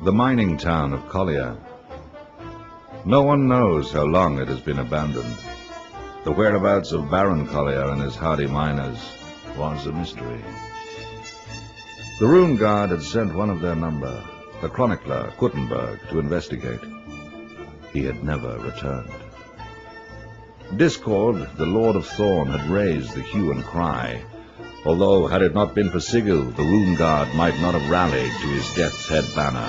The mining town of Collier. No one knows how long it has been abandoned. The whereabouts of Baron Collier and his hardy miners was a mystery. The Runeguard had sent one of their number, the chronicler Gutenberg, to investigate. He had never returned. Discord, the Lord of Thorn, had raised the hue and cry, although had it not been for Sigil, the Runeguard might not have rallied to his death's head banner.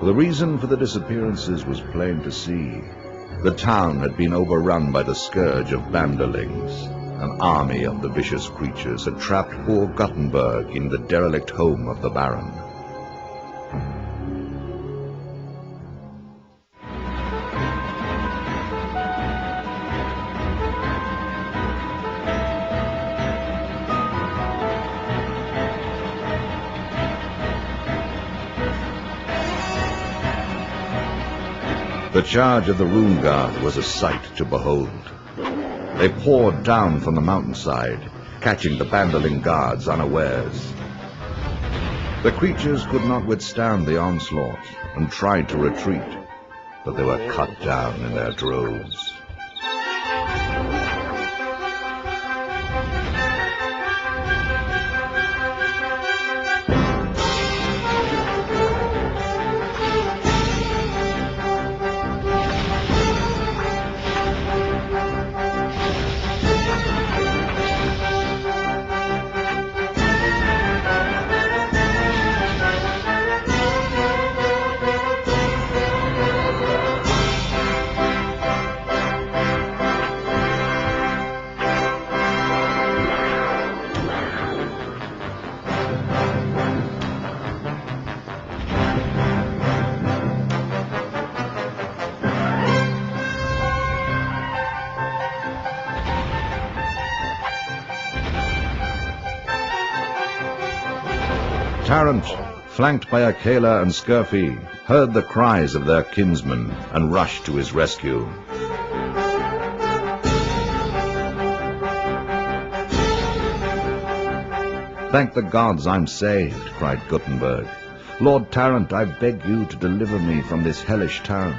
The reason for the disappearances was plain to see. The town had been overrun by the scourge of banderlings. An army of the vicious creatures had trapped poor Gutenberg in the derelict home of the Baron. The charge of the Runeguard was a sight to behold. They poured down from the mountainside, catching the banderling guards unawares. The creatures could not withstand the onslaught and tried to retreat, but they were cut down in their droves. Tarrant, flanked by Akela and Scurfy, heard the cries of their kinsmen and rushed to his rescue. "Thank the gods I'm saved," cried Gutenberg. "Lord Tarrant, I beg you to deliver me from this hellish town."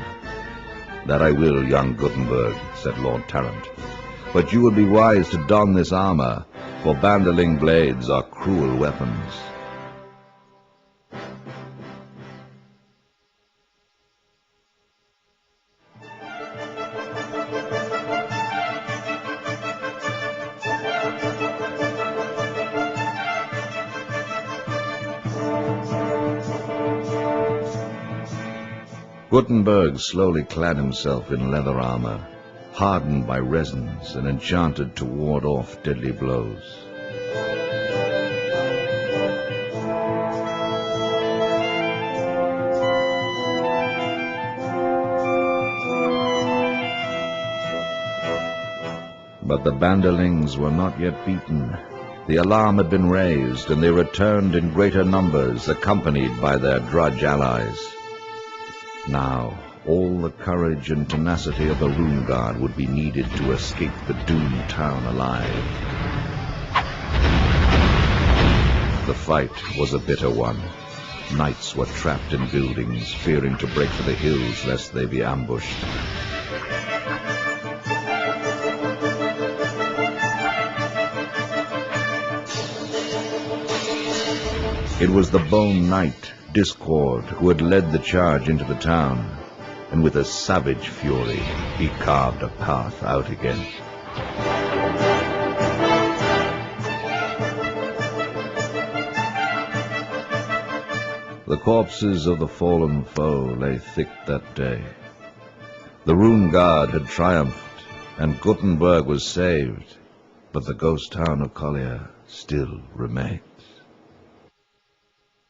"That I will, young Gutenberg," said Lord Tarrant. "But you would be wise to don this armor, for banderling blades are cruel weapons." Gutenberg slowly clad himself in leather armor, hardened by resins and enchanted to ward off deadly blows. But the banderlings were not yet beaten. The alarm had been raised, and they returned in greater numbers, accompanied by their drudge allies. Now, all the courage and tenacity of the Runeguard would be needed to escape the doomed town alive. The fight was a bitter one. Knights were trapped in buildings, fearing to break for the hills lest they be ambushed. It was the Bone Knight, Discord, who had led the charge into the town, and with a savage fury he carved a path out again. The corpses of the fallen foe lay thick that day. The Runeguard had triumphed, and Gutenberg was saved, but the ghost town of Collier still remained.